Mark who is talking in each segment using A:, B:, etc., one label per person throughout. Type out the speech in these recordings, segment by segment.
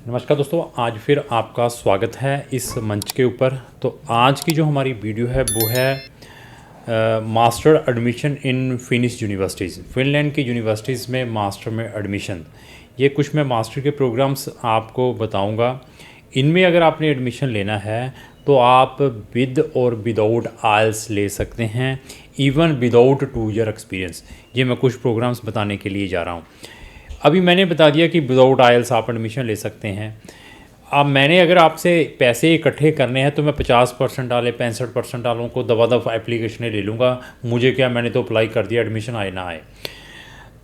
A: नमस्कार दोस्तों, आज फिर आपका स्वागत है इस मंच के ऊपर। तो आज की जो हमारी वीडियो है वो है master admission in finish universities. Finland की यूनिवर्सिटीज़ में मास्टर में एडमिशन, ये कुछ मैं मास्टर के प्रोग्राम्स आपको बताऊंगा। इनमें अगर आपने एडमिशन लेना है तो आप विद और विदाउट आइल्स ले सकते हैं, इवन विदाउट 2 ईयर एक्सपीरियंस। ये मैं कुछ प्रोग्राम्स बताने के लिए जा रहा हूँ। अभी मैंने बता दिया कि विदाउट आइल्स आप एडमिशन ले सकते हैं। अब मैंने अगर आपसे पैसे इकट्ठे करने हैं तो मैं 50% वाले 65% वालों को दबा एप्लीकेशनें ले लूँगा। मुझे क्या, मैंने तो अप्लाई कर दिया, एडमिशन आए ना आए।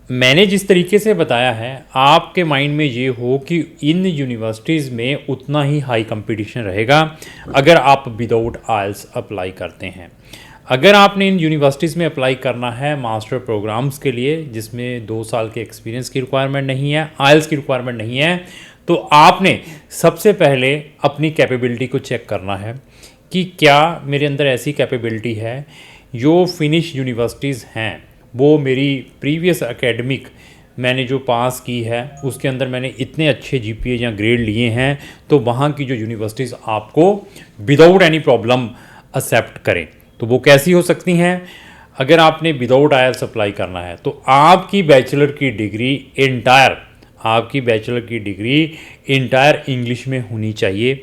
A: मैंने जिस तरीके से बताया है आपके माइंड में ये हो कि इन यूनिवर्सिटीज़ में उतना ही हाई कंपटीशन रहेगा अगर आप विदाउट आइल्स अप्लाई करते हैं। अगर आपने इन यूनिवर्सिटीज़ में अप्लाई करना है मास्टर प्रोग्राम्स के लिए जिसमें 2 साल के एक्सपीरियंस की रिक्वायरमेंट नहीं है, आइल्स की रिक्वायरमेंट नहीं है, तो आपने सबसे पहले अपनी कैपेबिलिटी को चेक करना है कि क्या मेरे अंदर ऐसी कैपेबिलिटी है। जो फिनिश यूनिवर्सिटीज़ हैं वो मेरी प्रीवियस एकेडमिक मैंने जो पास की है उसके अंदर मैंने इतने अच्छे जीपीए या ग्रेड लिए हैं, तो वहाँ की जो यूनिवर्सिटीज़ आपको विदाउट एनी प्रॉब्लम एक्सेप्ट करें। तो वो कैसी हो सकती हैं? अगर आपने विदाउट आइल्स अप्लाई करना है तो आपकी बैचलर की डिग्री इंटायर इंग्लिश में होनी चाहिए।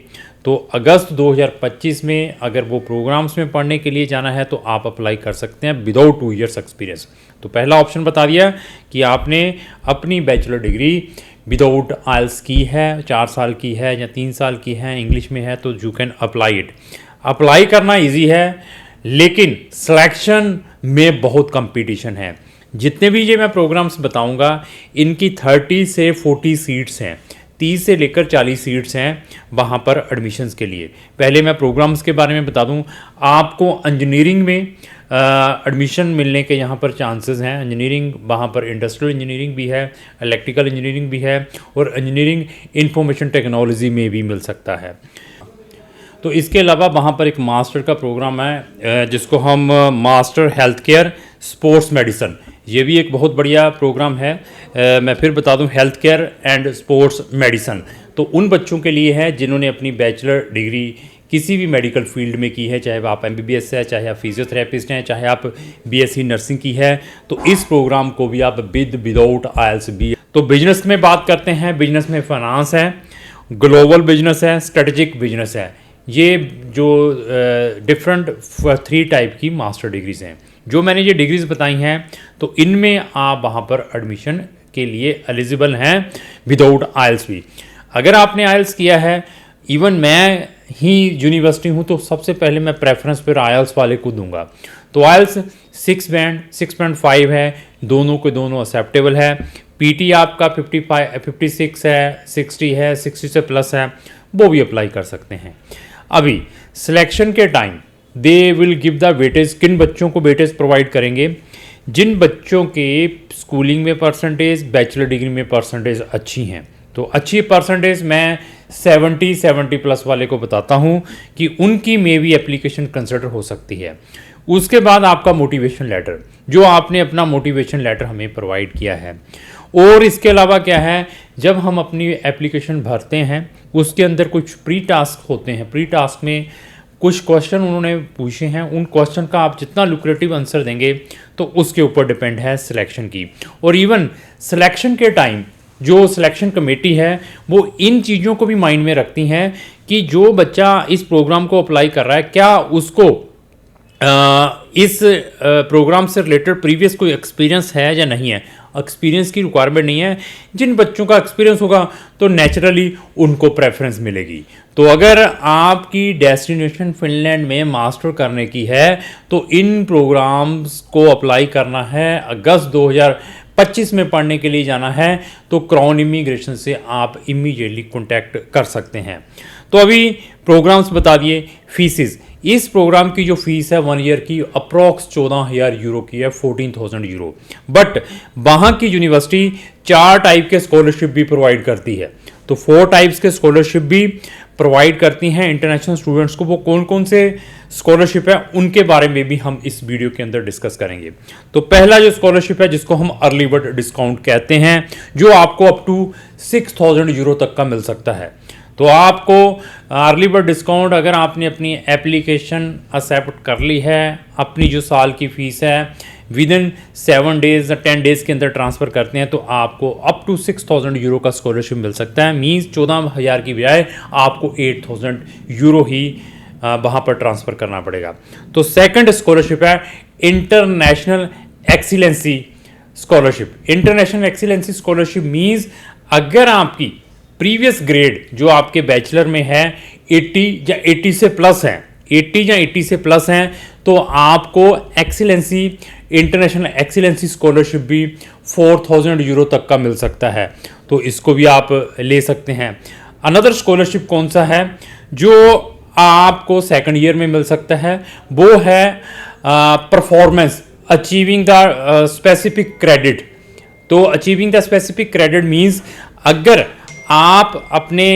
A: तो अगस्त 2025 में अगर वो प्रोग्राम्स में पढ़ने के लिए जाना है तो आप अप्लाई कर सकते हैं विदाउट 2 ईयर्स एक्सपीरियंस। तो पहला ऑप्शन बता दिया कि आपने अपनी बैचलर डिग्री विदाउट आइल्स की है, 4 साल की है या 3 साल की है, इंग्लिश में है, तो you can apply it. Apply करना ईजी है लेकिन सिलेक्शन में बहुत कंपटीशन है। जितने भी ये मैं प्रोग्राम्स बताऊंगा इनकी 30 से 40 सीट्स हैं, 30 से लेकर 40 सीट्स हैं वहाँ पर एडमिशन्स के लिए। पहले मैं प्रोग्राम्स के बारे में बता दूं, आपको इंजीनियरिंग में एडमिशन मिलने के यहाँ पर चांसेस हैं। इंजीनियरिंग वहाँ पर इंडस्ट्रियल इंजीनियरिंग भी है, इलेक्ट्रिकल इंजीनियरिंग भी है और इंजीनियरिंग इंफॉर्मेशन टेक्नोलॉजी में भी मिल सकता है। तो इसके अलावा वहाँ पर एक मास्टर का प्रोग्राम है जिसको हम master health care sports medicine, ये भी एक बहुत बढ़िया प्रोग्राम है। मैं फिर बता दूं, health care and sports medicine तो उन बच्चों के लिए है जिन्होंने अपनी बैचलर डिग्री किसी भी मेडिकल फील्ड में की है, चाहे आप MBBS है, चाहे आप फिजियोथेरेपिस्ट हैं, चाहे आप BSc नर्सिंग की है, तो इस प्रोग्राम को भी आप विदाउट आइल्स भी। तो बिजनेस में बात करते हैं, बिजनेस में फाइनेंस है, ग्लोबल बिजनेस है, स्ट्रेटेजिक बिजनेस है। ये जो डिफरेंट 3 टाइप की मास्टर डिग्रीज़ हैं, जो मैंने ये डिग्रीज़ बताई हैं, तो इनमें आप वहाँ पर एडमिशन के लिए एलिजिबल हैं विदाउट आइल्स भी। अगर आपने आइल्स किया है, इवन मैं ही यूनिवर्सिटी हूँ, तो सबसे पहले मैं प्रेफरेंस पर आइल्स वाले को दूंगा। तो आइल्स 6 बैंड 6.5 है, दोनों के दोनों एक्सेप्टेबल है। PT आपका 56 है, 60 है, 60 से प्लस है, वो भी अप्लाई कर सकते हैं। अभी सिलेक्शन के time they will give the weightage. किन बच्चों को वेटेज प्रोवाइड करेंगे? जिन बच्चों के स्कूलिंग में परसेंटेज, बैचलर डिग्री में परसेंटेज अच्छी हैं। तो अच्छी परसेंटेज मैं 70 प्लस वाले को बताता हूं कि उनकी में भी एप्लीकेशन कंसिडर हो सकती है। उसके बाद आपका मोटिवेशन लेटर, जो आपने अपना मोटिवेशन लेटर हमें प्रोवाइड किया है। और इसके अलावा क्या है, जब हम अपनी एप्लीकेशन भरते हैं उसके अंदर कुछ प्री टास्क होते हैं। प्री टास्क में कुछ क्वेश्चन उन्होंने पूछे हैं, उन क्वेश्चन का आप जितना लुक्रेटिव आंसर देंगे तो उसके ऊपर डिपेंड है सिलेक्शन की। और इवन सिलेक्शन के टाइम जो सिलेक्शन कमेटी है वो इन चीज़ों को भी माइंड में रखती हैं कि जो बच्चा इस प्रोग्राम को अप्लाई कर रहा है, क्या उसको इस प्रोग्राम से रिलेटेड प्रीवियस कोई एक्सपीरियंस है या नहीं है। एक्सपीरियंस की रिक्वायरमेंट नहीं है, जिन बच्चों का एक्सपीरियंस होगा तो नेचुरली उनको प्रेफरेंस मिलेगी। तो अगर आपकी डेस्टिनेशन फिनलैंड में मास्टर करने की है तो इन प्रोग्राम्स को अप्लाई करना है, अगस्त 2025 में पढ़ने के लिए जाना है, तो क्राउन इमिग्रेशन से आप इमीडिएटली कॉन्टैक्ट कर सकते हैं। तो अभी प्रोग्राम्स बता दिए। फीसिस, इस प्रोग्राम की जो फीस है 1 ईयर की अप्रॉक्स 14,000 यूरो की है, 14,000 यूरो। बट वहाँ की यूनिवर्सिटी 4 टाइप के स्कॉलरशिप भी प्रोवाइड करती है। तो 4 टाइप्स के स्कॉलरशिप भी प्रोवाइड करती हैं इंटरनेशनल स्टूडेंट्स को, वो कौन कौन से स्कॉलरशिप है उनके बारे में भी हम इस वीडियो के अंदर डिस्कस करेंगे। तो पहला जो स्कॉलरशिप है जिसको हम अर्ली बर्ड डिस्काउंट कहते हैं, जो आपको अप टू 6,000 यूरो तक का मिल सकता है। तो आपको अर्ली बर्ड डिस्काउंट, अगर आपने अपनी एप्लीकेशन एक्सेप्ट कर ली है, अपनी जो साल की फ़ीस है विद इन 7 डेज या 10 डेज़ के अंदर ट्रांसफ़र करते हैं, तो आपको अप टू 6,000 यूरो का स्कॉलरशिप मिल सकता है। मीन्स 14,000 की बजाय आपको 8,000 यूरो ही वहाँ पर ट्रांसफ़र करना पड़ेगा। तो सेकंड स्कॉलरशिप है international excellency scholarship. International excellency scholarship means अगर आपकी प्रीवियस ग्रेड जो आपके बैचलर में है 80 या 80 से प्लस है, 80 या 80 से प्लस हैं, तो आपको एक्सीलेंसी इंटरनेशनल एक्सीलेंसी स्कॉलरशिप भी 4,000 यूरो तक का मिल सकता है। तो इसको भी आप ले सकते हैं। अनदर स्कॉलरशिप कौन सा है जो आपको सेकंड ईयर में मिल सकता है, वो है performance achieving the specific credit. तो achieving the specific credit means अगर आप अपने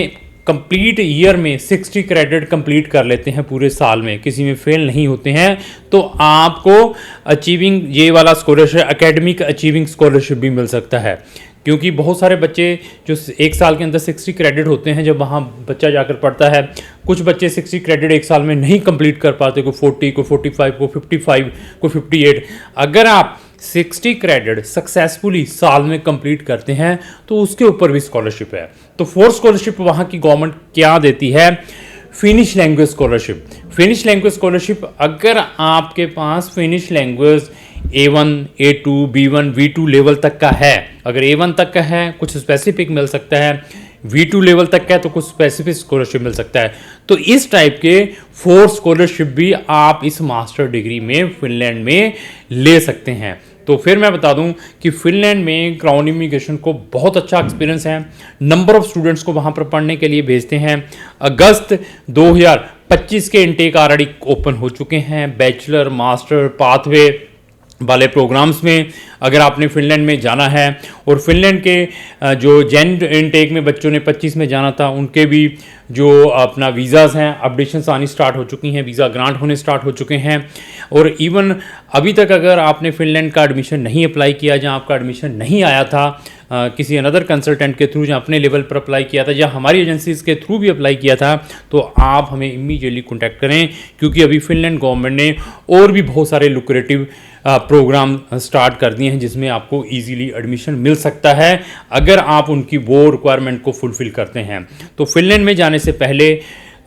A: कंप्लीट ईयर में 60 क्रेडिट कंप्लीट कर लेते हैं पूरे साल में, किसी में फेल नहीं होते हैं, तो आपको अचीविंग ये वाला स्कॉलरशिप, एकेडमिक अचीविंग स्कॉलरशिप भी मिल सकता है। क्योंकि बहुत सारे बच्चे जो एक साल के अंदर 60 क्रेडिट होते हैं, जब वहाँ बच्चा जाकर पढ़ता है, कुछ बच्चे 60 क्रेडिट एक साल में नहीं कंप्लीट कर पाते, को 40, को 45, को 55, को 58। अगर आप 60 क्रेडिट सक्सेसफुली साल में कंप्लीट करते हैं तो उसके ऊपर भी स्कॉलरशिप है। तो फोर्थ स्कॉलरशिप वहाँ की गवर्नमेंट क्या देती है, finish language scholarship. Finish language scholarship, अगर आपके पास finish language A1, A2, B1, V2 level तक का है, अगर A1 तक का है कुछ स्पेसिफिक मिल सकता है, V2 लेवल तक का है तो कुछ स्पेसिफिक स्कॉलरशिप मिल सकता है। तो इस टाइप के 4 स्कॉलरशिप भी आप इस मास्टर डिग्री में फिनलैंड में ले सकते हैं। तो फिर मैं बता दूं कि फिनलैंड में क्राउन इमिग्रेशन को बहुत अच्छा एक्सपीरियंस है। नंबर ऑफ स्टूडेंट्स को वहां पर पढ़ने के लिए भेजते हैं। अगस्त 2025 के इनटेक ऑलरेडी ओपन हो चुके हैं। बैचलर, मास्टर, पाथवे वाले प्रोग्राम्स में अगर आपने फिनलैंड में जाना है, और फिनलैंड के जो जैन इनटेक में बच्चों ने 25 में जाना था, उनके भी जो अपना वीज़ाज़ हैं अपडेशंस आनी स्टार्ट हो चुकी हैं, वीज़ा ग्रांट होने स्टार्ट हो चुके हैं। और इवन अभी तक अगर आपने फिनलैंड का एडमिशन नहीं अप्लाई किया, जहां आपका एडमिशन नहीं आया था किसी अनदर कंसल्टेंट के थ्रू, जहाँ अपने लेवल पर अप्लाई किया था या हमारी एजेंसीज के थ्रू भी अप्लाई किया था, तो आप हमें इमीडिएटली कॉन्टैक्ट करें। क्योंकि अभी फिनलैंड गवर्नमेंट ने और भी बहुत सारे लुक्रेटिव प्रोग्राम स्टार्ट कर दिए हैं जिसमें आपको इजीली एडमिशन मिल सकता है अगर आप उनकी वो रिक्वायरमेंट को फुलफिल करते हैं। तो फिनलैंड में जाने से पहले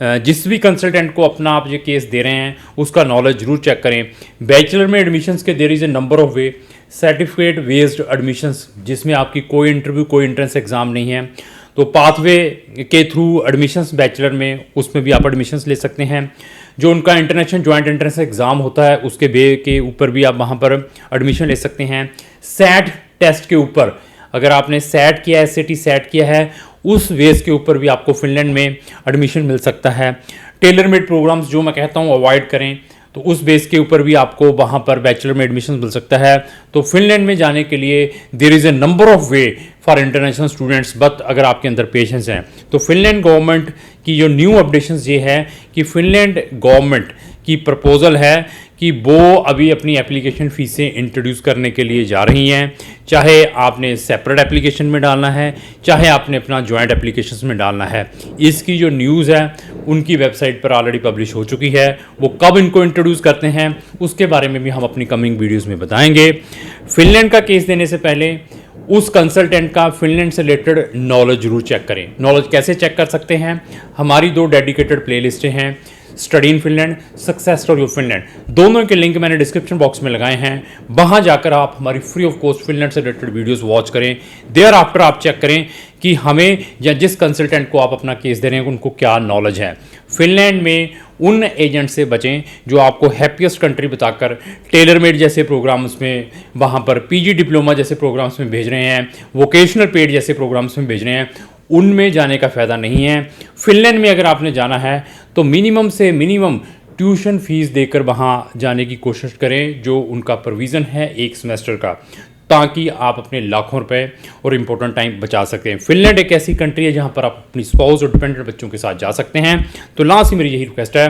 A: जिस भी कंसल्टेंट को अपना आप ये केस दे रहे हैं उसका नॉलेज जरूर चेक करें। बैचलर में एडमिशन्स के there is a number of way, certificate based admissions जिसमें आपकी कोई इंटरव्यू, कोई एंट्रेंस एग्ज़ाम नहीं है, तो पाथवे के थ्रू एडमिशन्स बैचलर में, उसमें भी आप एडमिशन्स ले सकते हैं। जो उनका इंटरनेशनल जॉइंट एंट्रेंस एग्ज़ाम होता है उसके के ऊपर भी आप वहाँ पर एडमिशन ले सकते हैं। सैट टेस्ट के ऊपर, अगर आपने सैट किया है, SAT सैट किया है, उस बेस के ऊपर भी आपको फिनलैंड में एडमिशन मिल सकता है। टेलर मेड प्रोग्राम्स जो मैं कहता हूँ अवॉइड करें, तो उस बेस के ऊपर भी आपको वहाँ पर बैचलर में एडमिशन मिल सकता है। तो फिनलैंड में जाने के लिए there is a number of way for international students, but अगर आपके अंदर पेशेंस हैं तो फिनलैंड गवर्नमेंट की जो न्यू अपडेशंस ये है कि फिनलैंड गवर्नमेंट की प्रपोजल है कि वो अभी अपनी एप्लीकेशन फ़ीसें इंट्रोड्यूस करने के लिए जा रही हैं। चाहे आपने सेपरेट एप्लीकेशन में डालना है, चाहे आपने अपना जॉइंट एप्लीकेशन में डालना है। इसकी जो न्यूज़ है उनकी वेबसाइट पर ऑलरेडी पब्लिश हो चुकी है। वो कब इनको इंट्रोड्यूस करते हैं उसके बारे में भी हम अपनी कमिंग वीडियोज़ में बताएंगे। फिनलैंड का केस देने से पहले उस कंसल्टेंट का फिनलैंड से रिलेटेड नॉलेज जरूर चेक करें। नॉलेज कैसे चेक कर सकते हैं, हमारी 2 डेडिकेटेड प्लेलिस्टें हैं, study in Finland, success story of Finland, दोनों के लिंक मैंने डिस्क्रिप्शन बॉक्स में लगाए हैं। वहां जाकर आप हमारी फ्री ऑफ कॉस्ट फिनलैंड से रिलेटेड वीडियोस वॉच करें। देयर आफ्टर आप चेक करें कि हमें या जिस कंसल्टेंट को आप अपना केस दे रहे हैं उनको क्या नॉलेज है। फिनलैंड में उन एजेंट से बचें जो आपको हैप्पीएस्ट कंट्री बताकर टेलर मेड जैसे प्रोग्राम्स में, वहाँ पर PG डिप्लोमा जैसे प्रोग्राम्स में भेज रहे हैं, वोकेशनल पेड जैसे प्रोग्राम्स में भेज रहे हैं, उनमें जाने का फ़ायदा नहीं है। फिनलैंड में अगर आपने जाना है तो मिनिमम से मिनिमम ट्यूशन फीस देकर वहाँ जाने की कोशिश करें, जो उनका प्रोविज़न है 1 सेमेस्टर का। ताकि आप अपने लाखों रुपए और इंपॉर्टेंट टाइम बचा सकते हैं। फिनलैंड एक ऐसी कंट्री है जहां पर आप अपनी स्पाउस और डिपेंडेंट बच्चों के साथ जा सकते हैं। तो लास्ट में मेरी यही रिक्वेस्ट है,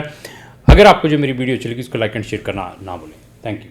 A: अगर आपको जो मेरी वीडियो अच्छी लगी उसको लाइक एंड शेयर करना ना भूलें। Thank you.